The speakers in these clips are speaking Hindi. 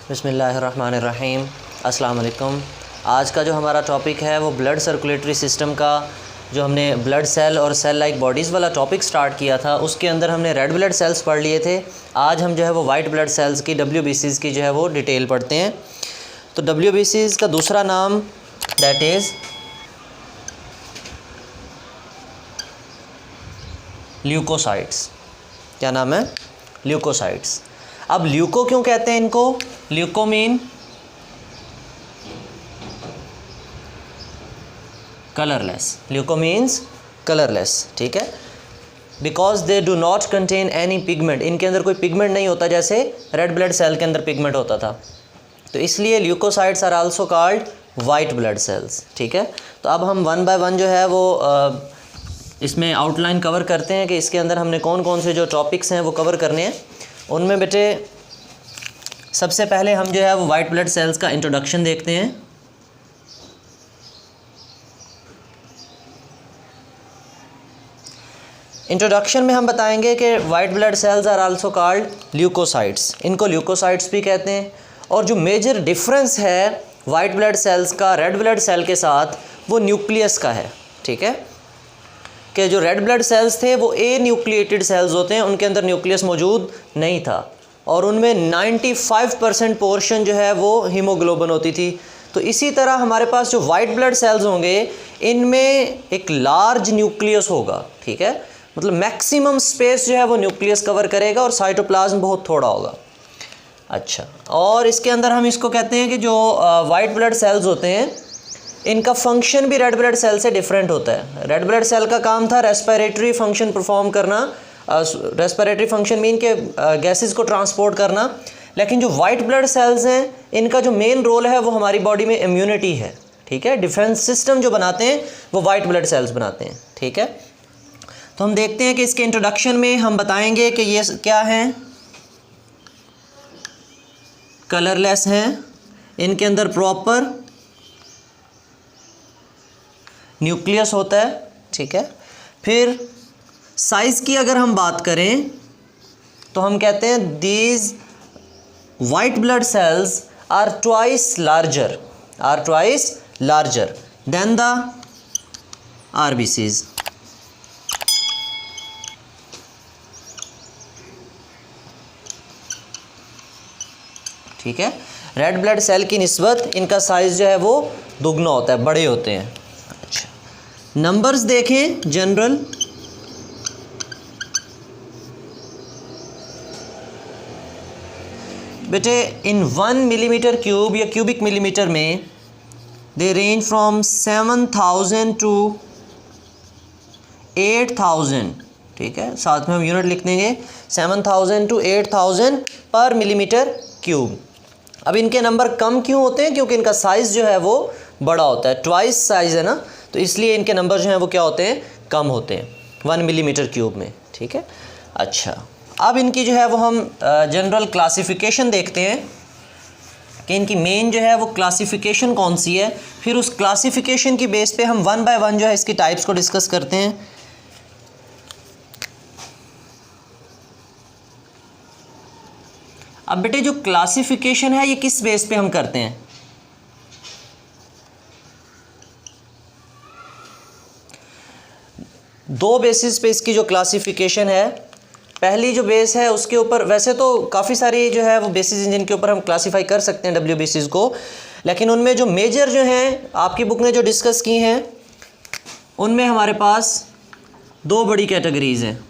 बिस्मिल्लाहिर्रहमानिर्रहीम। अस्सलाम वालेकुम। आज का जो हमारा टॉपिक है वो ब्लड सर्कुलेटरी सिस्टम का, जो हमने ब्लड सेल और सेल लाइक बॉडीज़ वाला टॉपिक स्टार्ट किया था उसके अंदर हमने रेड ब्लड सेल्स पढ़ लिए थे। आज हम जो है वो वाइट ब्लड सेल्स की WBCs की जो है वो डिटेल पढ़ते हैं। तो WBCs का दूसरा नाम दैट इज़ ल्यूकोसाइट्स। क्या नाम है? ल्यूकोसाइट्स। अब ल्यूको क्यों कहते हैं इनको? Leuco mean colourless. Leuco means colourless, ठीक है। Because they do not contain any pigment, इनके अंदर कोई पिगमेंट नहीं होता जैसे रेड ब्लड सेल के अंदर पिगमेंट होता था। तो इसलिए leukocytes are also called white blood cells, ठीक है। तो अब हम वन बाय वन जो है वो इसमें आउटलाइन कवर करते हैं कि इसके अंदर हमने कौन कौन से जो टॉपिक्स हैं वो कवर करने हैं। उनमें बेटे सबसे पहले हम जो है वो वाइट ब्लड सेल्स का इंट्रोडक्शन देखते हैं। इंट्रोडक्शन में हम बताएंगे कि white blood cells are also called leukocytes, इनको ल्यूकोसाइट्स भी कहते हैं। और जो मेजर डिफरेंस है वाइट ब्लड सेल्स का रेड ब्लड सेल के साथ वो न्यूक्लियस का है, ठीक है। कि जो रेड ब्लड सेल्स थे वो ए न्यूक्लिएटेड सेल्स होते हैं, उनके अंदर न्यूक्लियस मौजूद नहीं था और उनमें 95% पोर्शन जो है वो हीमोग्लोबिन होती थी। तो इसी तरह हमारे पास जो वाइट ब्लड सेल्स होंगे इनमें एक लार्ज न्यूक्लियस होगा, ठीक है। मतलब मैक्सिमम स्पेस जो है वो न्यूक्लियस कवर करेगा और साइटोप्लाज्म बहुत थोड़ा होगा। अच्छा, और इसके अंदर हम इसको कहते हैं कि जो वाइट ब्लड सेल्स होते हैं इनका फंक्शन भी रेड ब्लड सेल से डिफरेंट होता है। रेड ब्लड सेल का काम था रेस्पिरेटरी फंक्शन परफॉर्म करना, रेस्पिरेटरी फंक्शन मीन के गैसेस को ट्रांसपोर्ट करना। लेकिन जो वाइट ब्लड सेल्स हैं इनका जो मेन रोल है वो हमारी बॉडी में इम्यूनिटी है, ठीक है। डिफेंस सिस्टम जो बनाते हैं वो वाइट ब्लड सेल्स बनाते हैं, ठीक है। तो हम देखते हैं कि इसके इंट्रोडक्शन में हम बताएंगे कि ये क्या हैं। कलरलेस हैं, इनके अंदर प्रॉपर न्यूक्लियस होता है, ठीक है। फिर साइज़ की अगर हम बात करें तो हम कहते हैं these white blood cells are twice larger than the RBCs। ठीक है, रेड ब्लड सेल की निस्बत इनका साइज़ जो है वो दुगना होता है, बड़े होते हैं। अच्छा, नंबर्स देखें जनरल। बेटे इन 1 मिलीमीटर क्यूब या क्यूबिक मिलीमीटर में दे रेंज फ्रॉम 7000 टू 8000, ठीक है। साथ में हम यूनिट लिख देंगे 7000 टू 8000 पर मिलीमीटर क्यूब। अब इनके नंबर कम क्यों होते हैं? क्योंकि इनका साइज़ जो है वो बड़ा होता है, ट्वाइस साइज़ है ना, तो इसलिए इनके नंबर जो हैं वो क्या होते हैं? कम होते हैं 1 मिलीमीटर क्यूब में, ठीक है। अच्छा, अब इनकी जो है वो हम जनरल क्लासिफिकेशन देखते हैं कि इनकी मेन जो है वो क्लासिफिकेशन कौन सी है। फिर उस क्लासिफिकेशन की बेस पे हम वन बाय वन जो है इसकी टाइप्स को डिस्कस करते हैं। अब बेटे जो क्लासिफिकेशन है ये किस बेस पे हम करते हैं? दो बेसिस पे इसकी जो क्लासिफिकेशन है, पहली जो बेस है उसके ऊपर, वैसे तो काफ़ी सारी जो है वो बेसिस जिनके ऊपर हम क्लासीफाई कर सकते हैं WBCs को, लेकिन उनमें जो मेजर जो हैं आपकी बुक ने जो डिस्कस की हैं उनमें हमारे पास दो बड़ी कैटेगरीज़ हैं।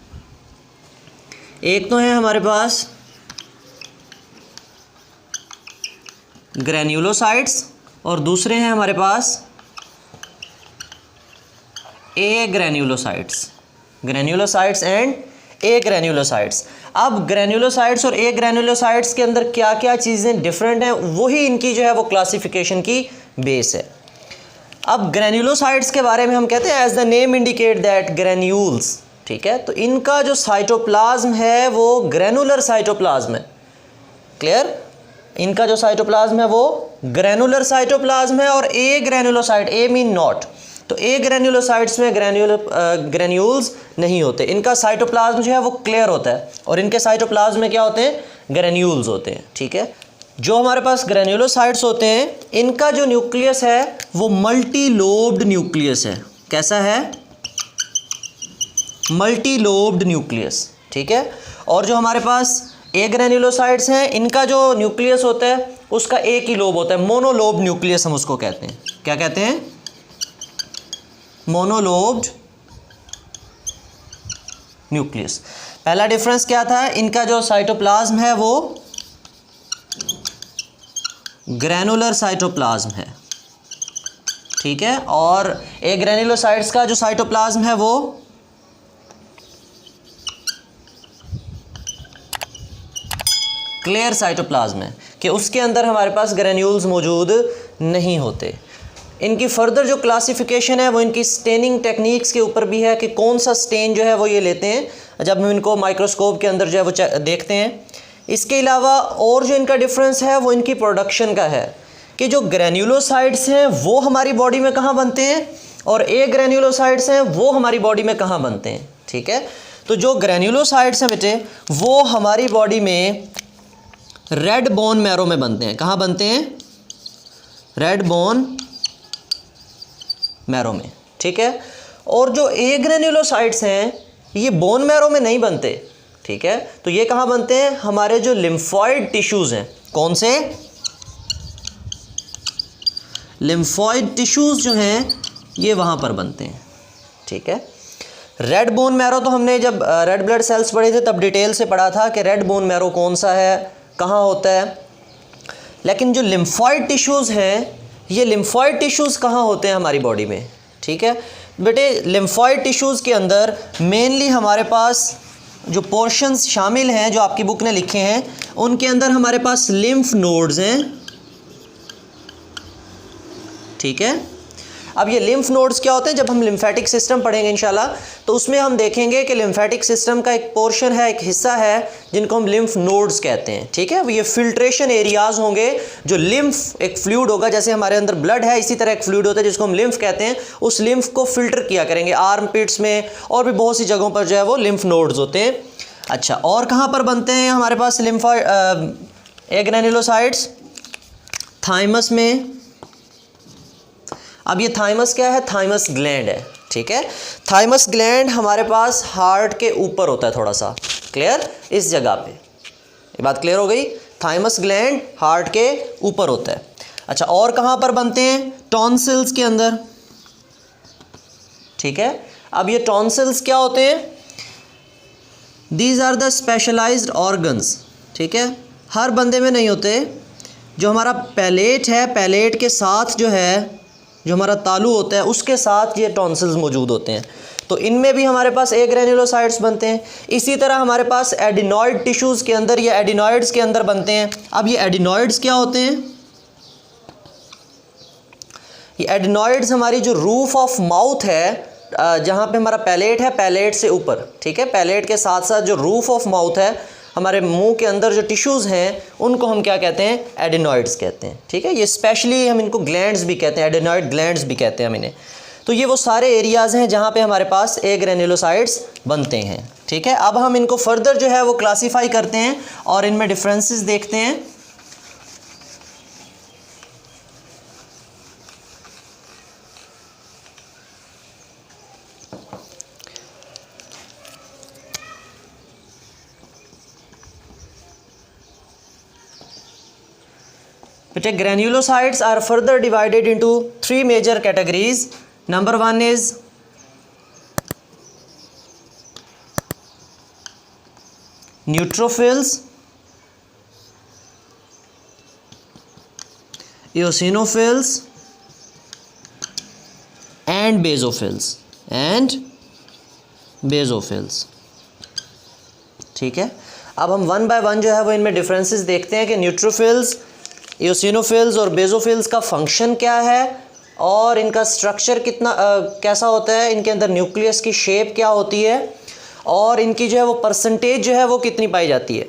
एक तो है हमारे पास ग्रैन्युलोसाइट्स और दूसरे हैं हमारे पास ए ग्रैन्युलोसाइट्स एंड ए ग्रैन्युलोसाइट्स। अब ग्रैन्युलोसाइट्स और ए ग्रैन्युलोसाइट्स के अंदर क्या क्या चीज़ें डिफरेंट हैं वही इनकी जो है वो क्लासिफिकेशन की बेस है। अब ग्रैन्युलोसाइट्स के बारे में हम कहते हैं as the name indicate that granules, ठीक है। तो इनका जो साइटोप्लाज्म है वो ग्रैनुलर साइटोप्लाज्म है, क्लियर। इनका जो साइटोप्लाज्म है वो ग्रैनुलर साइटोप्लाज्म है। और ए ग्रैन्युलोसाइट, ए मीन नॉट, तो ए ग्रैन्युलोसाइट्स में ग्रैन्यूल्स नहीं होते। इनका साइटोप्लाज्म जो है वो क्लियर होता है और इनके साइटोप्लाज्म में क्या होते हैं? ग्रैन्यूल्स होते हैं, ठीक है। जो हमारे पास ग्रेन्युलोसाइट्स होते हैं इनका जो न्यूक्लियस है वो मल्टी लोब्ड न्यूक्लियस है। कैसा है? मल्टी लोब्ड न्यूक्लियस, ठीक है। और जो हमारे पास ए ग्रेन्युलोसाइट्स हैं इनका जो न्यूक्लियस होता है उसका एक ही लोब होता है, मोनोलोब्ड न्यूक्लियस हम उसको कहते हैं। क्या कहते हैं? मोनोलोब्ड न्यूक्लियस। पहला डिफरेंस क्या था? इनका जो साइटोप्लाज्म है वो ग्रैनुलर साइटोप्लाज्म है, ठीक है। और ए ग्रेन्युलोसाइट्स का जो साइटोप्लाज्म है वो क्लियर साइटोप्लाज्म है, कि उसके अंदर हमारे पास ग्रेन्यूल्स मौजूद नहीं होते। इनकी फर्दर जो क्लासिफिकेशन है वो इनकी स्टेनिंग टेक्निक्स के ऊपर भी है कि कौन सा स्टेन जो है वो ये लेते हैं जब हम इनको माइक्रोस्कोप के अंदर जो है वो देखते हैं। इसके अलावा और जो इनका डिफरेंस है वो इनकी प्रोडक्शन का है, कि जो ग्रेन्युलोसाइट्स हैं वो हमारी बॉडी में कहाँ बनते हैं और ए ग्रेन्युलोसाइट्स हैं वो हमारी बॉडी में कहाँ बनते हैं, ठीक है। तो जो ग्रेन्युलोसाइट्स हैं बेटे वो हमारी बॉडी में रेड बोन मैरो में बनते हैं। कहाँ बनते हैं? रेड बोन मैरो में, ठीक है। और जो ए ग्रेन्युलोसाइट्स हैं ये बोन मैरो में नहीं बनते, ठीक है। तो ये कहाँ बनते हैं? हमारे जो लिम्फॉइड टिश्यूज़ हैं। कौन से? लिम्फॉइड टिश्यूज़ जो हैं ये वहाँ पर बनते हैं, ठीक है। रेड बोन मैरो तो हमने जब रेड ब्लड सेल्स पढ़े थे तब डिटेल से पढ़ा था कि रेड बोन मैरो कौन सा है, कहाँ होता है। लेकिन जो लिम्फॉइड टिश्यूज़ हैं ये लिम्फॉइड टिश्यूज़ कहाँ होते हैं हमारी बॉडी में, ठीक है बेटे। लिम्फॉइड टिश्यूज़ के अंदर मेनली हमारे पास जो पोर्शंस शामिल हैं जो आपकी बुक ने लिखे हैं उनके अंदर हमारे पास लिम्फ नोड्स हैं, ठीक है। अब ये लिम्फ नोड्स क्या होते हैं? जब हम लिम्फेटिक सिस्टम पढ़ेंगे इंशाल्लाह तो उसमें हम देखेंगे कि लिम्फेटिक सिस्टम का एक पोर्शन है, एक हिस्सा है जिनको हम लिम्फ नोड्स कहते हैं, ठीक है। ये फिल्ट्रेशन एरियाज़ होंगे, जो लिम्फ एक फ्लूइड होगा, जैसे हमारे अंदर ब्लड है इसी तरह एक फ्लूइड होता है जिसको हम लिम्फ कहते हैं। उस लिम्फ को फिल्टर किया करेंगे आर्म पिट्स में और भी बहुत सी जगहों पर जो है वो लिम्फ नोड्स होते हैं। अच्छा, और कहाँ पर बनते हैं हमारे पास ए ग्रेन्युलोसाइट्स? थाइमस में। अब ये थाइमस क्या है? थाइमस ग्लैंड है, ठीक है। थाइमस ग्लैंड हमारे पास हार्ट के ऊपर होता है थोड़ा सा, क्लियर? इस जगह पे ये बात क्लियर हो गई। थाइमस ग्लैंड हार्ट के ऊपर होता है। अच्छा, और कहाँ पर बनते हैं? टॉन्सिल्स के अंदर, ठीक है। अब ये टॉन्सिल्स क्या होते हैं? These are the specialised organs, ठीक है। हर बंदे में नहीं होते। जो हमारा पैलेट है, पैलेट के साथ जो है जो हमारा तालू होता है उसके साथ ये टॉन्सिल्स मौजूद होते हैं। तो इनमें भी हमारे पास ए ग्रेन्युलोसाइट्स बनते हैं। इसी तरह हमारे पास एडिनॉइड टिश्यूज़ के अंदर या एडिनॉइड्स के अंदर बनते हैं। अब ये एडिनॉइड्स क्या होते हैं? ये एडिनॉइड्स हमारी जो रूफ ऑफ माउथ है, जहाँ पे हमारा पैलेट है, पैलेट से ऊपर, ठीक है, पैलेट के साथ साथ जो रूफ ऑफ माउथ है, हमारे मुंह के अंदर जो टिश्यूज़ हैं उनको हम क्या कहते हैं? एडिनॉइड्स कहते हैं, ठीक है। ये स्पेशली हम इनको ग्लैंड्स भी कहते हैं, एडिनॉइड ग्लैंड्स भी कहते हैं हम इन्हें। तो ये वो सारे एरियाज़ हैं जहाँ पे हमारे पास ए ग्रेन्युलोसाइट्स बनते हैं, ठीक है। अब हम इनको फर्दर जो है वो क्लासीफाई करते हैं और इनमें डिफरेंसेस देखते हैं। Granulocytes are further divided into three major categories. Number one is neutrophils, eosinophils and basophils, ठीक है। अब हम वन बाय वन जो है वो इनमें डिफरेंसेस देखते हैं कि न्यूट्रोफिल्स, एओसिनोफिल्स और बेसोफिल्स का फंक्शन क्या है और इनका स्ट्रक्चर कितना कैसा होता है, इनके अंदर न्यूक्लियस की शेप क्या होती है और इनकी जो है वो परसेंटेज जो है वो कितनी पाई जाती है।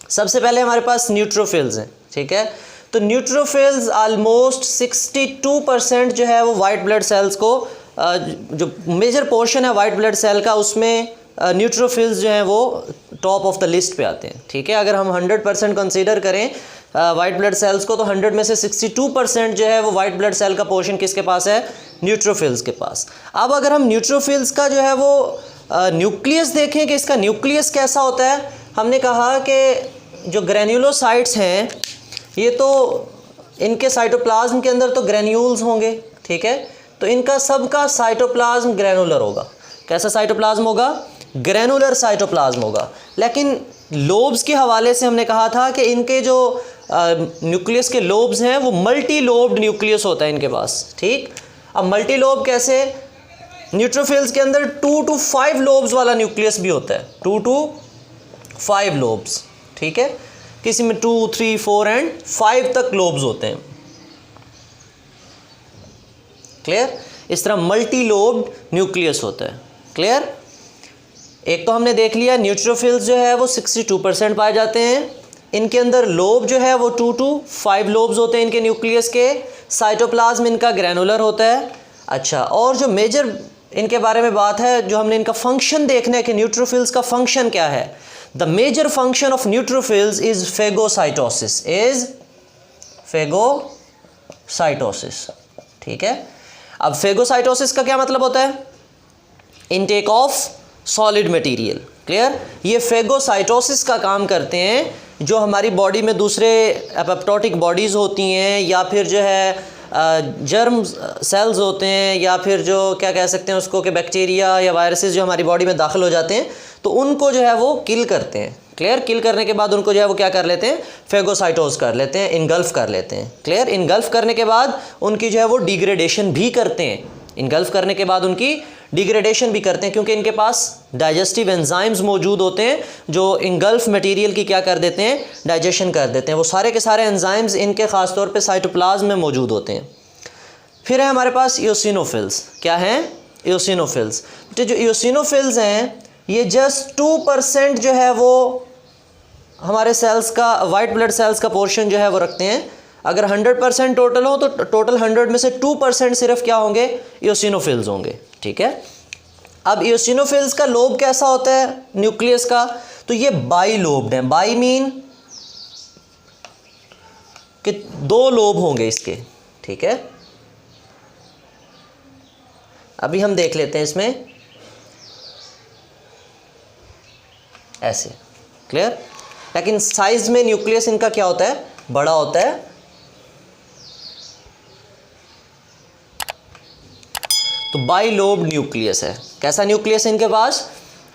सबसे पहले हमारे पास न्यूट्रोफिल्स हैं, ठीक है। तो न्यूट्रोफिल्स ऑलमोस्ट 62% जो है वो वाइट ब्लड सेल्स को, जो मेजर पोर्शन है वाइट ब्लड सेल का, उसमें न्यूट्रोफिल्स जो हैं वो टॉप ऑफ द लिस्ट पे आते हैं, ठीक है। अगर हम 100% कंसीडर करें वाइट ब्लड सेल्स को, तो 100 में से 62% जो है वो वाइट ब्लड सेल का पोर्शन किसके पास है? न्यूट्रोफिल्स के पास। अब अगर हम न्यूट्रोफिल्स का जो है वो न्यूक्लियस देखें कि इसका न्यूक्लियस कैसा होता है, हमने कहा कि जो ग्रेन्युलोसाइट्स हैं ये तो इनके साइटोप्लाज्म के अंदर तो ग्रेन्यूल्स होंगे, ठीक है, तो इनका सबका साइटोप्लाज्म ग्रेनुलर होगा। कैसा साइटोप्लाज्म होगा? ग्रेनुलर साइटोप्लाज्म होगा। लेकिन लोब्स के हवाले से हमने कहा था कि इनके जो न्यूक्लियस के लोब्स हैं वो मल्टी लोब्ड न्यूक्लियस होता है इनके पास, ठीक। अब मल्टी लोब कैसे? न्यूट्रोफिल्स के अंदर 2 to 5 लोब्स वाला न्यूक्लियस भी होता है, 2 to 5 लोब्स, ठीक है। किसी में 2, 3, 4 एंड 5 तक लोब्स होते हैं, क्लियर। इस तरह मल्टी लोब्ड न्यूक्लियस होता है, क्लियर। एक तो हमने देख लिया न्यूट्रोफिल्स जो है वो 62% पाए जाते हैं, इनके अंदर लोब जो है वो 2 to 5 लोब्स होते हैं इनके न्यूक्लियस के, साइटोप्लाज्म इनका ग्रेनुलर होता है। अच्छा, और जो मेजर इनके बारे में बात है, जो हमने इनका फंक्शन देखना है कि न्यूट्रोफिल्स का फंक्शन क्या है। The major function of neutrophils is phagocytosis, ठीक है। अब फेगोसाइटोसिस का क्या मतलब होता है? Intake of solid material, clear. ये फेगोसाइटोसिस का काम करते हैं जो हमारी बॉडी में दूसरे एपोप्टोटिक बॉडीज़ होती हैं, या फिर जो है जर्म सेल्स होते हैं, या फिर जो क्या कह सकते हैं उसको कि बैक्टीरिया या वायरसेस जो हमारी बॉडी में दाखिल हो जाते हैं, तो उनको जो है वो किल करते हैं, क्लियर। किल करने के बाद उनको जो है वो क्या कर लेते हैं? फेगोसाइटोज कर लेते हैं, इनगल्फ कर लेते हैं, क्लियर। इनगल्फ करने के बाद उनकी जो है वो डिग्रेडेशन भी करते हैं, इनगल्फ करने के बाद उनकी डिग्रेडेशन भी करते हैं, क्योंकि इनके पास डाइजेस्टिव एंजाइम्स मौजूद होते हैं जो इंगल्फ मटेरियल की क्या कर देते हैं? डाइजेशन कर देते हैं। वो सारे के सारे एंजाइम्स इनके ख़ास तौर पे साइटोप्लाज्म में मौजूद होते हैं। फिर है हमारे पास इओसिनोफिल्स। क्या हैं? इओसिनोफिल्स। तो जो इओसिनोफिल्स हैं ये जस्ट 2% जो है वो हमारे सेल्स का, वाइट ब्लड सेल्स का पोर्शन जो है वो रखते हैं। अगर 100% टोटल हो तो टोटल 100 में से 2% सिर्फ क्या होंगे? इओसिनोफिल्स होंगे, ठीक है। अब इओसिनोफिल्स का लोब कैसा होता है न्यूक्लियस का? तो ये बाई लोब्ड है। बाई मीन कि 2 लोब होंगे इसके, ठीक है। अभी हम देख लेते हैं इसमें ऐसे, क्लियर। लेकिन साइज में न्यूक्लियस इनका क्या होता है? बड़ा होता है। तो बाई लोब्ड न्यूक्लियस है। कैसा न्यूक्लियस है इनके पास?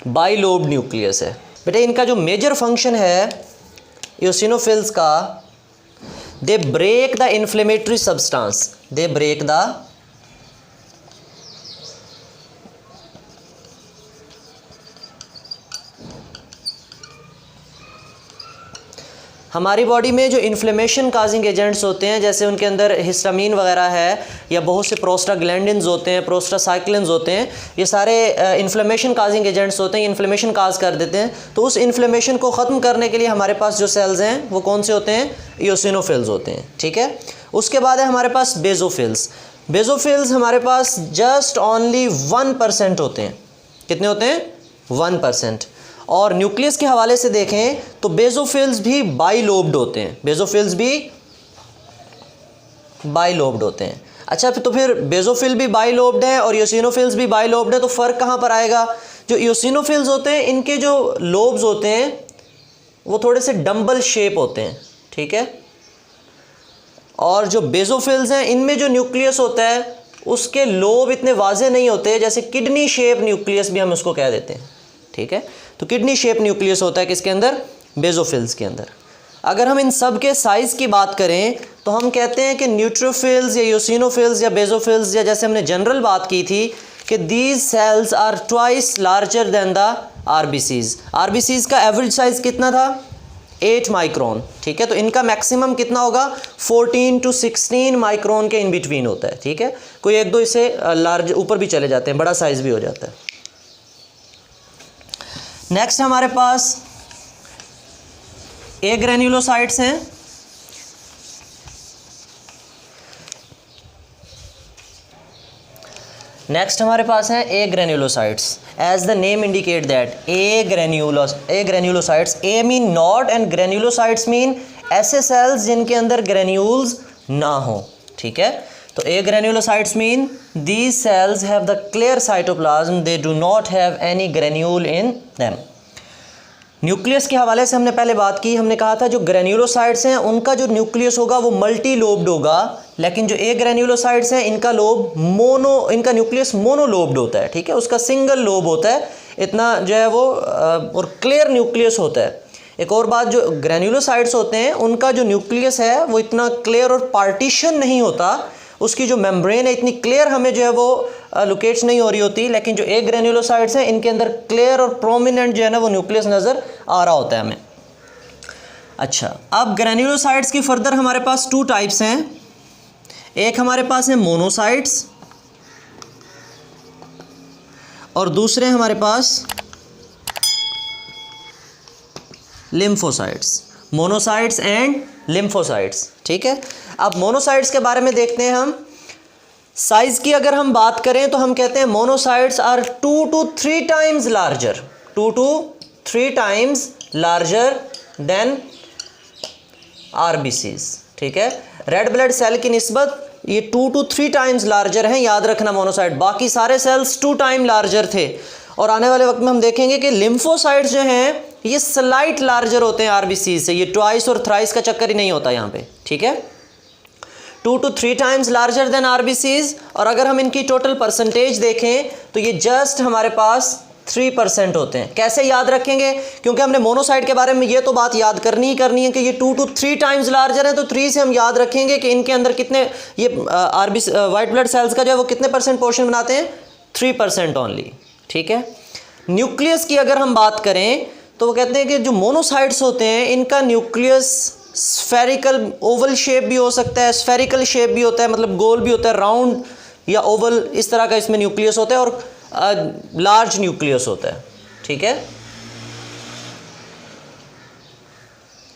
बाई लोब्ड न्यूक्लियस है। बेटे इनका जो मेजर फंक्शन है इओसिनोफिल्स का, they break the inflammatory substance, they break the हमारी बॉडी में जो इन्फ्लेमेशन काजिंग एजेंट्स होते हैं, जैसे उनके अंदर हिस्टामीन वगैरह है, या बहुत से प्रोस्टाग्लैंडिन्स होते हैं, प्रोस्टासाइक्लिन्स होते हैं, ये सारे इन्फ्लेमेशन काजिंग एजेंट्स होते हैं, इन्फ्लेमेशन काज कर देते हैं। तो उस इन्फ्लेमेशन को ख़त्म करने के लिए हमारे पास जो सेल्स हैं वो कौन से होते हैं? इओसिनोफिल्स होते हैं, ठीक है। उसके बाद है हमारे पास बेजोफिल्स। बेजोफिल्स हमारे पास जस्ट ओनली 1% होते हैं। कितने होते हैं? 1%। और न्यूक्लियस के हवाले से देखें तो बेजोफिल्स भी बाई लोब्ड होते हैं, बेजोफिल्स भी बाई लोब्ड होते हैं। अच्छा, तो फिर बेजोफिल भी बाई लोब्ड हैं और इओसिनोफिल्स भी बाई लोब्ड है, तो फ़र्क कहाँ पर आएगा? जो इओसिनोफिल्स होते हैं इनके जो लोब्स होते हैं वो थोड़े से डम्बल शेप होते हैं, ठीक है। और जो बेजोफिल्स हैं इनमें जो न्यूक्लियस होता है उसके लोब इतने वाजे नहीं होते, जैसे किडनी शेप न्यूक्लियस भी हम उसको कह देते हैं, ठीक है। तो किडनी शेप न्यूक्लियस होता है किसके अंदर? बेजोफिल्स के अंदर। अगर हम इन सब के साइज़ की बात करें तो हम कहते हैं कि न्यूट्रोफिल्स या इओसिनोफिल्स या बेजोफिल्स, या जैसे हमने जनरल बात की थी कि these cells are twice larger than the RBCs. RBCs का एवरेज साइज़ कितना था? 8 माइक्रोन, ठीक है। तो इनका मैक्सिमम कितना होगा? 14 to 16 माइक्रोन के इन बिटवीन होता है, ठीक है। कोई एक दो इसे लार्ज ऊपर भी चले जाते हैं, बड़ा साइज़ भी हो जाता है। नेक्स्ट हमारे पास ए ग्रेन्युलोसाइट्स हैं। नेक्स्ट हमारे पास हैं agranulocytes. As the name indicate that agranulocytes, a mean not and granulocytes mean ऐसे सेल्स जिनके अंदर ग्रेन्यूल्स ना हो, ठीक है। तो agranulocytes mean these cells have the clear cytoplasm, they do not have any granule in them. Nucleus के हवाले से हमने पहले बात की, हमने कहा था जो ग्रेन्यूलोसाइट्स हैं उनका जो न्यूक्लियस होगा वो मल्टी लोब्ड होगा, लेकिन जो ए ग्रेन्यूलोसाइट्स हैं इनका इनका न्यूक्लियस मोनोलोब्ड होता है, ठीक है, उसका सिंगल लोब होता है, इतना जो है वो और क्लियर न्यूक्लियस होता है। एक और बात, जो ग्रेन्यूलोसाइट्स होते हैं उनका जो न्यूक्लियस है वो इतना क्लियर और पार्टीशन नहीं होता, उसकी जो मेम्ब्रेन है इतनी क्लियर हमें जो है वो लोकेट नहीं हो रही होती, लेकिन जो ए ग्रेन्यूलोसाइट्स हैं इनके अंदर क्लियर और प्रोमिनेंट जो है ना वो न्यूक्लियस नज़र आ रहा होता है हमें। अच्छा, अब ग्रेन्यूलोसाइट्स की फर्दर हमारे पास 2 टाइप्स हैं। एक हमारे पास है मोनोसाइट्स और दूसरे हमारे पास लिम्फोसाइट्स, मोनोसाइट्स एंड लिम्फोसाइट्स, ठीक है। अब मोनोसाइट्स के बारे में देखते हैं हम। साइज की अगर हम बात करें तो हम कहते हैं monocytes are 2 to 3 times larger, 2 to 3 times larger than RBCs, ठीक है। रेड ब्लड सेल की निस्बत ये 2 to 3 times लार्जर हैं, याद रखना मोनोसाइट, बाकी सारे सेल्स 2 times लार्जर थे। और आने वाले वक्त में हम देखेंगे कि लिम्फोसाइट्स जो हैं ये स्लाइट लार्जर होते हैं आरबीसी से, ये ट्वाइस और थ्राइस का चक्कर ही नहीं होता यहाँ पे, ठीक है। 2 to 3 times larger than RBCs. और अगर हम इनकी टोटल परसेंटेज देखें तो ये जस्ट हमारे पास 3% होते हैं। कैसे याद रखेंगे, क्योंकि हमने मोनोसाइट के बारे में ये तो बात याद करनी है कि ये 2 to 3 times लार्जर है, तो 3 से हम याद रखेंगे कि इनके अंदर कितने ये आरबीसी वाइट ब्लड सेल्स का जो है वो कितने % पोर्शन बनाते हैं, 3% ओनली, ठीक है। न्यूक्लियस की अगर हम बात करें तो वो कहते हैं कि जो मोनोसाइट्स होते हैं इनका न्यूक्लियस स्फेरिकल ओवल शेप भी हो सकता है, स्फेरिकल शेप भी होता है, मतलब गोल भी होता है, राउंड या ओवल, इस तरह का इसमें न्यूक्लियस होता है, और लार्ज न्यूक्लियस होता है, ठीक है,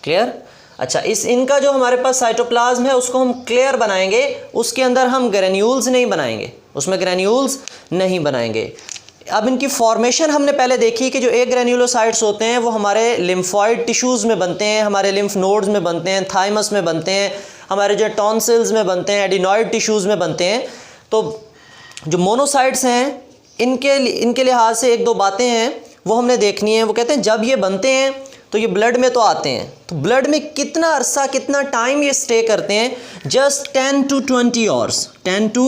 क्लियर। अच्छा, इनका जो हमारे पास साइटोप्लाज्म है उसको हम क्लियर बनाएंगे, उसके अंदर हम ग्रेन्यूल्स नहीं बनाएंगे, उसमें ग्रेन्यूल्स नहीं बनाएंगे। अब इनकी फॉर्मेशन हमने पहले देखी कि जो ए ग्रेन्यूलोसाइट्स होते हैं वो हमारे लिम्फॉइड टिश्यूज़ में बनते हैं, हमारे लिम्फ नोड्स में बनते हैं, थाइमस में बनते हैं, हमारे जो टॉन्सिल्स में बनते हैं, एडिनॉइड टिश्यूज़ में बनते हैं। तो जो मोनोसाइट्स हैं इनके लिहाज से 1-2 बातें हैं वो हमने देखनी है। वो कहते हैं जब ये बनते हैं तो ये ब्लड में तो आते हैं, तो ब्लड में कितना अरसा, कितना टाइम ये स्टे करते हैं, just 10 to 20 hours, 10 to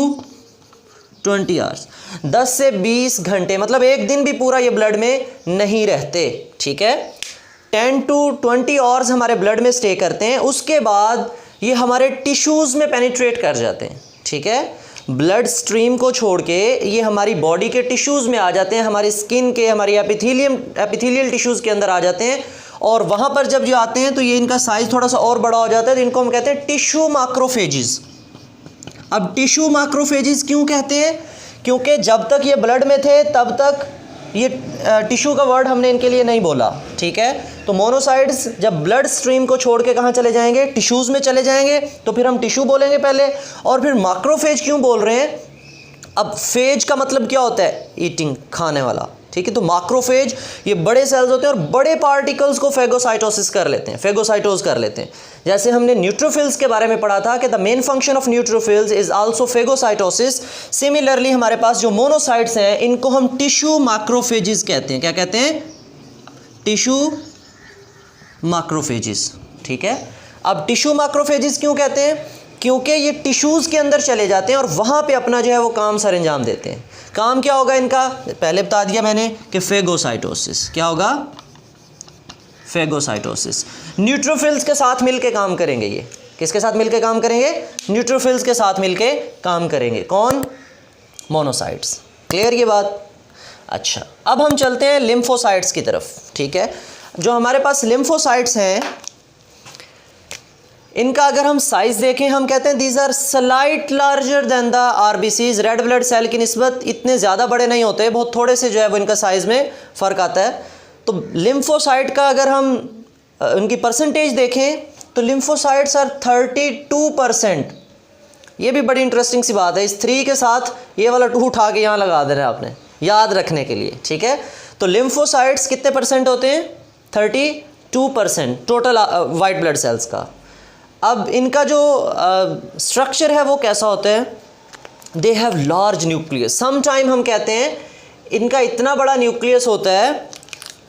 20 hours, 10 से 20 घंटे, मतलब एक दिन भी पूरा ये ब्लड में नहीं रहते, ठीक है। 10 to 20 आवर्स हमारे ब्लड में स्टे करते हैं, उसके बाद ये हमारे टिश्यूज़ में पेनिट्रेट कर जाते हैं, ठीक है। ब्लड स्ट्रीम को छोड़ के ये हमारी बॉडी के टिश्यूज़ में आ जाते हैं, हमारी स्किन के, हमारी एपिथेलियल टिश्यूज़ के अंदर आ जाते हैं, और वहाँ पर जब ये आते हैं तो ये इनका साइज़ थोड़ा सा और बड़ा हो जाता है, तो इनको हम कहते हैं टिश्यू मैक्रोफेजेस। अब टिश्यू मैक्रोफेजेस क्यों कहते हैं, क्योंकि जब तक ये ब्लड में थे तब तक ये टिश्यू का वर्ड हमने इनके लिए नहीं बोला, ठीक है। तो मोनोसाइट्स जब ब्लड स्ट्रीम को छोड़ के कहाँ चले जाएंगे, टिश्यूज़ में चले जाएंगे, तो फिर हम टिश्यू बोलेंगे पहले, और फिर मैक्रोफेज क्यों बोल रहे हैं। अब फेज का मतलब क्या होता है, ईटिंग, खाने वाला, ठीक है। तो मैक्रोफेज ये बड़े सेल्स होते हैं और बड़े पार्टिकल्स को फेगोसाइटोसिस कर लेते हैं, फेगोसाइटोज कर लेते हैं। जैसे हमने न्यूट्रोफिल्स के बारे में पढ़ा था कि the main function of neutrophils is also phagocytosis. Similarly हमारे पास जो मोनोसाइट्स हैं इनको हम टिश्यू मैक्रोफेजेस कहते हैं। क्या कहते हैं, टिश्यू मैक्रोफेजेस, ठीक है। अब टिश्यू मैक्रोफेजेस क्यों कहते हैं, क्योंकि ये टिश्यूज़ के अंदर चले जाते हैं और वहाँ पे अपना जो है वो काम सर अंजाम देते हैं। काम क्या होगा इनका, पहले बता दिया मैंने कि फेगोसाइटोसिस। क्या होगा, फेगोसाइटोसिस। न्यूट्रोफिल्स के साथ मिलके काम करेंगे, ये किसके साथ मिलके काम करेंगे, न्यूट्रोफिल्स के साथ मिलके काम करेंगे। कौन, मोनोसाइट्स, क्लियर ये बात। अच्छा, अब हम चलते हैं लिम्फोसाइट्स की तरफ, ठीक है। जो हमारे पास लिम्फोसाइट्स हैं इनका अगर हम साइज़ देखें, हम कहते हैं these are slight larger than the RBCs. Red blood cell की निस्बत इतने ज़्यादा बड़े नहीं होते, बहुत थोड़े से जो है वो इनका साइज़ में फ़र्क आता है। तो लिम्फोसाइट का अगर हम उनकी परसेंटेज देखें तो लिम्फोसाइट्स आर 32%। ये भी बड़ी इंटरेस्टिंग सी बात है, इस 3 के साथ ये वाला 2 उठा के यहाँ लगा देना है आपने, याद रखने के लिए, ठीक है। तो लिम्फोसाइट्स कितने परसेंट होते हैं? 32% टोटल वाइट ब्लड सेल्स का। अब इनका जो स्ट्रक्चर है वो कैसा होता है? They have large nucleus. Some time हम कहते हैं इनका इतना बड़ा न्यूक्लियस होता है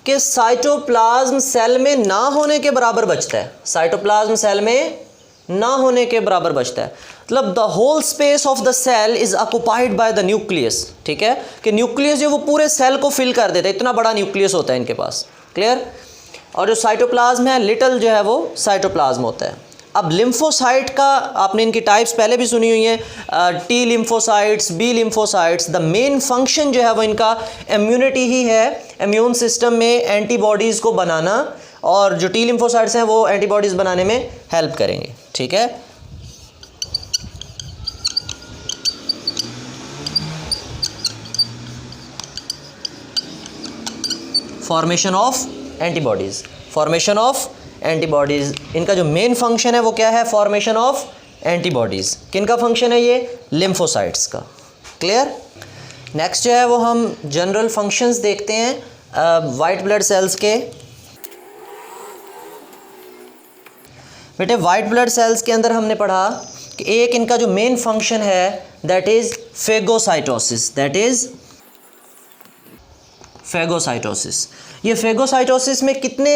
कि साइटोप्लाज्म सेल में ना होने के बराबर बचता है। साइटोप्लाज्म सेल में ना होने के बराबर बचता है, मतलब the whole space of the cell is occupied by the nucleus, ठीक है। कि न्यूक्लियस जो वो पूरे सेल को फिल कर देता है, इतना बड़ा न्यूक्लियस होता है इनके पास, क्लियर। और जो साइटोप्लाज्म है लिटिल जो है वो साइटोप्लाज्म होता है। अब लिम्फोसाइट का आपने इनकी टाइप्स पहले भी सुनी हुई हैं, T lymphocytes, B lymphocytes. The main function जो है वो इनका इम्यूनिटी ही है, इम्यून सिस्टम में एंटीबॉडीज़ को बनाना, और जो टी लिम्फोसाइट्स हैं वो एंटीबॉडीज़ बनाने में हेल्प करेंगे, ठीक है। Formation of antibodies, formation of antibodies, इनका जो मेन फंक्शन है वो क्या है? Formation of antibodies. किनका फंक्शन है ये? लिम्फोसाइट्स का, क्लियर। नेक्स्ट जो है वो हम जनरल फंक्शंस देखते हैं वाइट ब्लड सेल्स के। बेटे वाइट ब्लड सेल्स के अंदर हमने पढ़ा कि एक इनका जो मेन फंक्शन है that is phagocytosis, that is phagocytosis. ये फेगोसाइटोसिस में कितने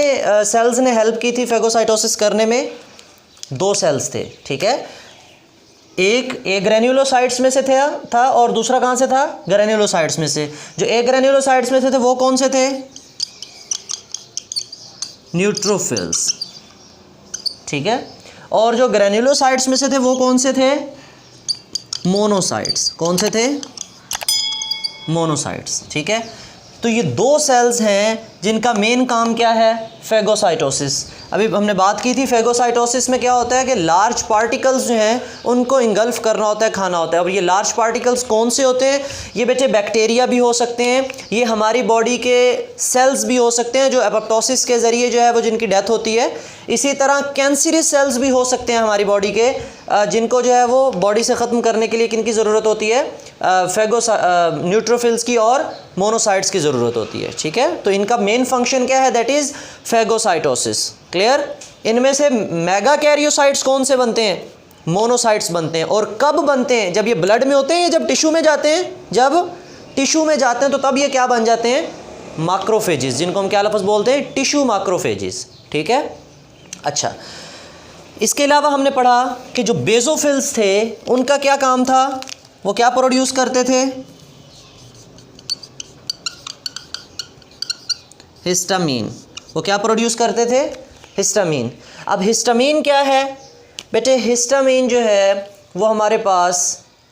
सेल्स ने हेल्प की थी फेगोसाइटोसिस करने में? 2 सेल्स थे, ठीक है। एक ग्रेन्युलोसाइट्स में से था और दूसरा कहाँ से था? ग्रेन्युलोसाइट्स में से। जो एक ग्रेन्युलोसाइट्स में से थे वो कौन से थे? न्यूट्रोफिल्स, ठीक है। और जो ग्रेन्युलोसाइट्स में से थे वो कौन से थे? मोनोसाइट्स। कौन से थे? मोनोसाइट्स, ठीक है। तो ये 2 सेल्स हैं जिनका मेन काम क्या है? फेगोसाइटोसिस। अभी हमने बात की थी फेगोसाइटोसिस में क्या होता है कि लार्ज पार्टिकल्स जो हैं उनको इंगल्फ करना होता है, खाना होता है। अब ये लार्ज पार्टिकल्स कौन से होते हैं? ये बेटे बैक्टीरिया भी हो सकते हैं, ये हमारी बॉडी के सेल्स भी हो सकते हैं जो एपोप्टोसिस के ज़रिए जो है वो जिनकी डेथ होती है। इसी तरह कैंसरस सेल्स भी हो सकते हैं हमारी बॉडी के, जिनको जो है वो बॉडी से ख़त्म करने के लिए किनकी ज़रूरत होती है? न्यूट्रोफिल्स की और मोनोसाइट्स की ज़रूरत होती है, ठीक है। तो इनका मेन फंक्शन क्या है? That is phagocytosis, clear. इनमें से मेगा कैरियोसाइट्स कौन से बनते हैं? मोनोसाइट्स बनते हैं। और कब बनते हैं? जब ये ब्लड में होते हैं या जब टिश्यू में जाते हैं? जब टिश्यू में जाते हैं तो तब ये क्या बन जाते हैं? मैक्रोफेजेस, जिनको हम क्या लफ्ज़ बोलते हैं? टिश्यू मैक्रोफेजेस, ठीक है। अच्छा, इसके अलावा हमने पढ़ा कि जो बेसोफिल्स थे उनका क्या काम था? वो क्या प्रोड्यूस करते थे? हिस्टामीन। वो क्या प्रोड्यूस करते थे? हिस्टामीन। अब हिस्टामीन क्या है बेटे? हिस्टामीन जो है वो हमारे पास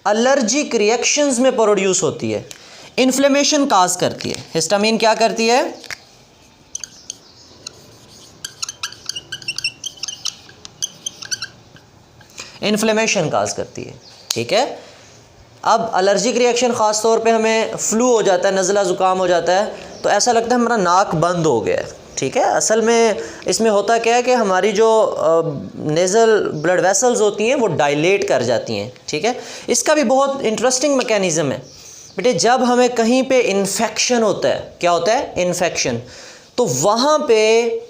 एलर्जिक रिएक्शंस में प्रोड्यूस होती है, इन्फ्लेमेशन काज करती है। हिस्टामीन क्या करती है? इन्फ्लेमेशन काज करती है, ठीक है। अब एलर्जिक रिएक्शन ख़ास तौर पे हमें फ्लू हो जाता है, नज़ला ज़ुकाम हो जाता है, तो ऐसा लगता है हमारा नाक बंद हो गया है, ठीक है। असल में इसमें होता क्या है कि हमारी जो नेज़ल ब्लड वेसल्स होती हैं वो डायलेट कर जाती हैं, ठीक है। इसका भी बहुत इंटरेस्टिंग मैकेनिज़्म है बेटे। जब हमें कहीं पे इन्फेक्शन होता है, क्या होता है? इन्फेक्शन, तो वहाँ पे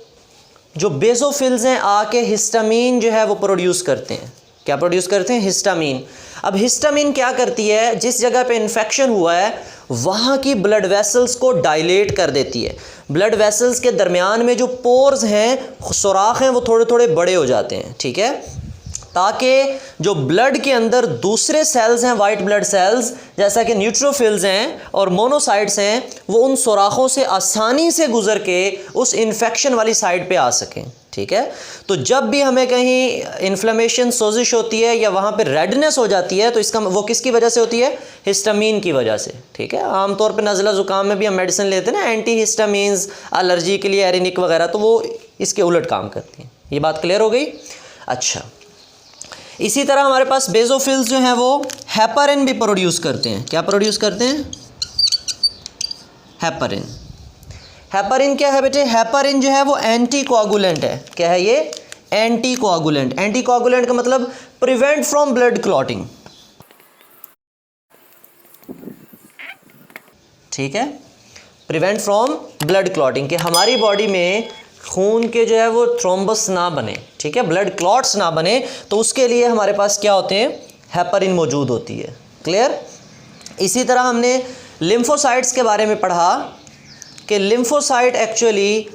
जो बेसोफिल्स हैं आके हिस्टामीन जो है वो प्रोड्यूस करते हैं। क्या प्रोड्यूस करते हैं? हिस्टामीन। अब हिस्टामीन क्या करती है? जिस जगह पे इन्फेक्शन हुआ है वहाँ की ब्लड वेसल्स को डायलेट कर देती है। ब्लड वेसल्स के दरमियान में जो पोर्स हैं, सुराख हैं, वो थोड़े थोड़े बड़े हो जाते हैं, ठीक है, ताकि जो ब्लड के अंदर दूसरे सेल्स हैं, वाइट ब्लड सेल्स जैसा कि न्यूट्रोफिल्स हैं और मोनोसाइट्स हैं, वो उन सुराखों से आसानी से गुजर के उस इन्फेक्शन वाली साइड पे आ सकें, ठीक है। तो जब भी हमें कहीं इन्फ्लेमेशन, सोजिश होती है या वहाँ पे रेडनेस हो जाती है तो इसका वो किसकी वजह से होती है? हिस्टामीन की वजह से, ठीक है। आमतौर पे नज़ला ज़ुकाम में भी हम मेडिसिन लेते हैं ना, एंटी हिस्टामीन्स, एलर्जी के लिए एरिनिक वगैरह, तो वो इसके उलट काम करती हैं। ये बात क्लियर हो गई? अच्छा, इसी तरह हमारे पास बेसोफिल्स जो हैं वो हेपारिन भी प्रोड्यूस करते हैं। क्या प्रोड्यूस करते हैं? हेपारिन। हेपारिन क्या है बेटे? हेपारिन जो है वो एंटी कोआगुलेंट है। क्या है ये? Anti coagulant. एंटी कोआगुलेंट का मतलब प्रिवेंट फ्रॉम ब्लड क्लॉटिंग, ठीक है, प्रिवेंट फ्रॉम ब्लड क्लॉटिंग, कि हमारी बॉडी में खून के जो है वो थ्रोम्बस ना बने, ठीक है, ब्लड क्लॉट्स ना बने, तो उसके लिए हमारे पास क्या होते हैं, हेपरिन मौजूद होती है। क्लियर। इसी तरह हमने लिम्फोसाइट्स के बारे में पढ़ा कि लिम्फोसाइट एक्चुअली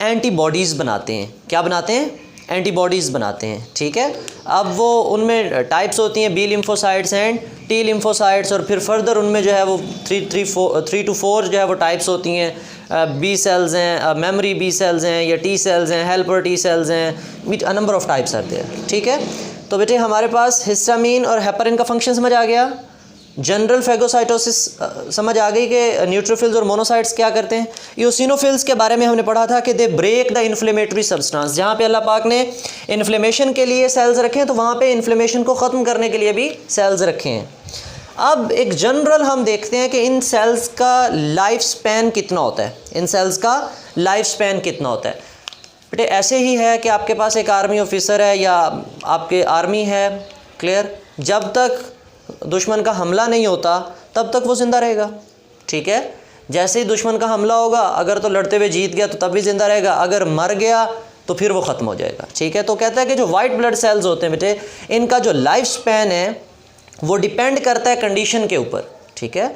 एंटीबॉडीज़ बनाते हैं। क्या बनाते हैं, एंटीबॉडीज़ बनाते हैं, ठीक है। अब वो उनमें टाइप्स होती हैं, B lymphocytes and T lymphocytes, और फिर फर्दर उनमें जो है वो 3 to 4 जो है वो टाइप्स होती हैं। बी सेल्स हैं, मेमोरी बी सेल्स हैं, या टी सेल्स हैं, हेल्पर टी सेल्स हैं, विच अ नंबर ऑफ टाइप्स आते हैं, ठीक है। तो बेटे हमारे पास हिस्टामीन और हेपरिन का फंक्शन समझ आ गया। जनरल फेगोसाइटोसिस समझ आ गई कि न्यूट्रोफिल्स और मोनोसाइट्स क्या करते हैं। यूसिनोफिल्स के बारे में हमने पढ़ा था कि they break the inflammatory substance, जहाँ पे अल्लाह पाक ने इन्फ्लेमेशन के लिए सेल्स रखे हैं तो वहाँ पे इन्फ्लेमेशन को ख़त्म करने के लिए भी सेल्स रखे हैं। अब एक जनरल हम देखते हैं कि इन सेल्स का लाइफ स्पैन कितना होता है, इन सेल्स का लाइफ स्पैन कितना होता है। बेटे ऐसे ही है कि आपके पास एक आर्मी ऑफिसर है या आपके आर्मी है, क्लियर, जब तक दुश्मन का हमला नहीं होता तब तक वो ज़िंदा रहेगा, ठीक है। जैसे ही दुश्मन का हमला होगा, अगर तो लड़ते हुए जीत गया तो तब भी ज़िंदा रहेगा, अगर मर गया तो फिर वो ख़त्म हो जाएगा, ठीक है। तो कहता है कि जो वाइट ब्लड सेल्स होते हैं बेटे, इनका जो लाइफ स्पैन है वो डिपेंड करता है कंडीशन के ऊपर, ठीक है,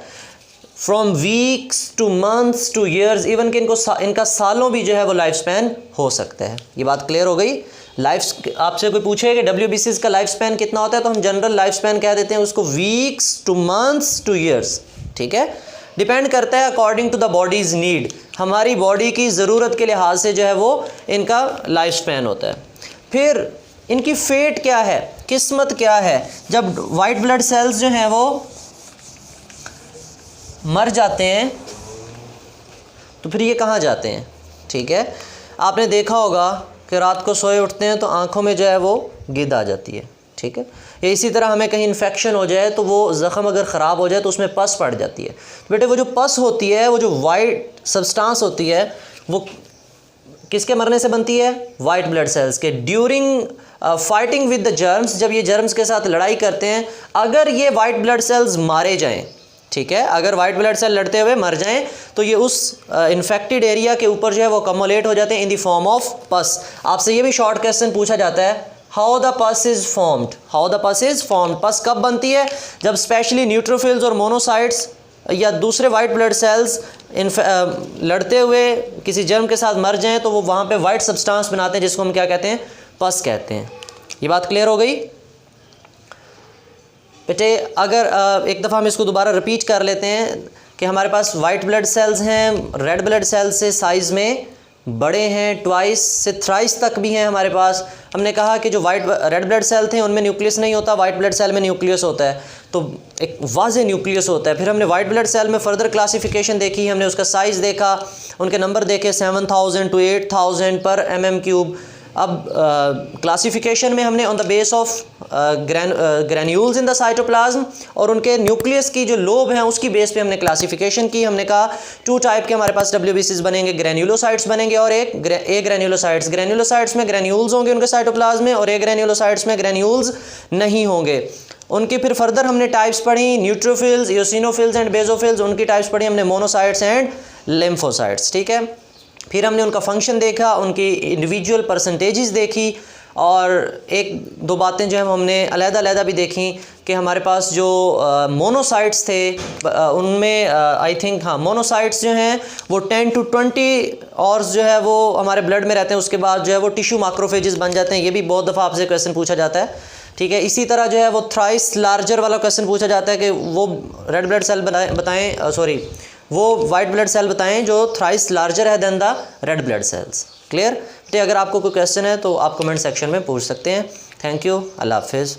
from weeks to months to years, even कि इनका सालों भी जो है वो लाइफ स्पैन हो सकता है। ये बात क्लियर हो गई। लाइफ आपसे कोई पूछे कि WBCs का लाइफ स्पैन कितना होता है, तो हम जनरल लाइफ स्पैन कह देते हैं उसको weeks to months to years, ठीक है। डिपेंड करता है according to the body's need, हमारी बॉडी की ज़रूरत के लिहाज से जो है वो इनका लाइफ स्पैन होता है। फिर इनकी फेट क्या है, किस्मत क्या है। जब वाइट ब्लड सेल्स जो हैं वो मर जाते हैं तो फिर ये कहाँ जाते हैं, ठीक है। आपने देखा होगा कि रात को सोए उठते हैं तो आँखों में जो है वो गिद्ध आ जाती है, ठीक है। या इसी तरह हमें कहीं इन्फेक्शन हो जाए तो वो ज़ख़म अगर ख़राब हो जाए तो उसमें पस पड़ जाती है। तो बेटे वो जो पस होती है, वो जो वाइट सब्सटेंस होती है, वो किसके मरने से बनती है, वाइट ब्लड सेल्स के। During fighting with the germs, जब ये जर्म्स के साथ लड़ाई करते हैं, अगर ये वाइट ब्लड सेल्स मारे जाएँ, ठीक है, अगर वाइट ब्लड सेल लड़ते हुए मर जाएं तो ये उस इन्फेक्टेड एरिया के ऊपर जो है वो कमोलेट हो जाते हैं इन द फॉर्म ऑफ पस। आपसे ये भी शॉर्ट क्वेश्चन पूछा जाता है, हाउ द पस इज़ फॉर्म्ड, हाउ द पस इज़ फॉर्म्ड। पस कब बनती है, जब स्पेशली न्यूट्रोफिल्स और मोनोसाइट्स या दूसरे वाइट ब्लड सेल्स लड़ते हुए किसी जर्म के साथ मर जाएँ तो वो वहाँ पर वाइट सब्सटेंस बनाते हैं जिसको हम क्या कहते हैं, पस कहते हैं। ये बात क्लियर हो गई बेटे। अगर एक दफ़ा हम इसको दोबारा रिपीट कर लेते हैं कि हमारे पास वाइट ब्लड सेल्स हैं, रेड ब्लड सेल्स से साइज़ में बड़े हैं, ट्वाइस से थ्राइस तक भी हैं हमारे पास। हमने कहा कि जो रेड ब्लड सेल थे उनमें न्यूक्लियस नहीं होता, वाइट ब्लड सेल में न्यूक्लियस होता है, तो एक वाज़े न्यूक्लियस होता है। फिर हमने वाइट ब्लड सेल में फ़र्दर क्लासिफिकेशन देखी, हमने उसका साइज़ देखा, उनके नंबर देखे 7000 to 8000 पर mm³। अब क्लासिफिकेशन में हमने on the base of granules in the cytoplasm और उनके न्यूक्लियस की जो लोब हैं उसकी बेस पे हमने क्लासिफिकेशन की। हमने कहा 2 टाइप के हमारे पास WBCs बनेंगे, ग्रैन्युलोसाइट्स बनेंगे और एक ग्रैन्युलोसाइट्स। ग्रैन्युलोसाइट्स में ग्रैन्यूल्स होंगे उनके साइटोप्लाज्म में, और एक ग्रैन्युलोसाइट्स में ग्रैन्यूल्स नहीं होंगे। उनकी फिर फर्दर हमने टाइप्स पढ़ी, न्यूट्रोफिल्स, यूसिनोफिल्स एंड बेसोफिल्स, उनकी टाइप्स पढ़ी हमने, मोनोसाइट्स एंड लिम्फोसाइट्स, ठीक है। फिर हमने उनका फंक्शन देखा, उनकी इंडिविजुअल परसेंटेजेस देखी, और एक दो बातें जो है हमने अलग-अलग भी देखी कि हमारे पास जो मोनोसाइट्स थे उनमें आई थिंक मोनोसाइट्स जो हैं वो 10 to 20 आवर्स जो है वो हमारे ब्लड में रहते हैं, उसके बाद जो है वो टिश्यू मैक्रोफेजेस बन जाते हैं। ये भी बहुत दफ़ा आपसे क्वेश्चन पूछा जाता है, ठीक है। इसी तरह जो है वो थ्राइस लार्जर वाला क्वेश्चन पूछा जाता है कि वो रेड ब्लड सेल बताएं वो वाइट ब्लड सेल बताएं जो थ्राइस लार्जर है than the red blood cells. Clear. तो अगर आपको कोई क्वेश्चन है तो आप कमेंट सेक्शन में पूछ सकते हैं। थैंक यू, अल्लाह हाफिज़।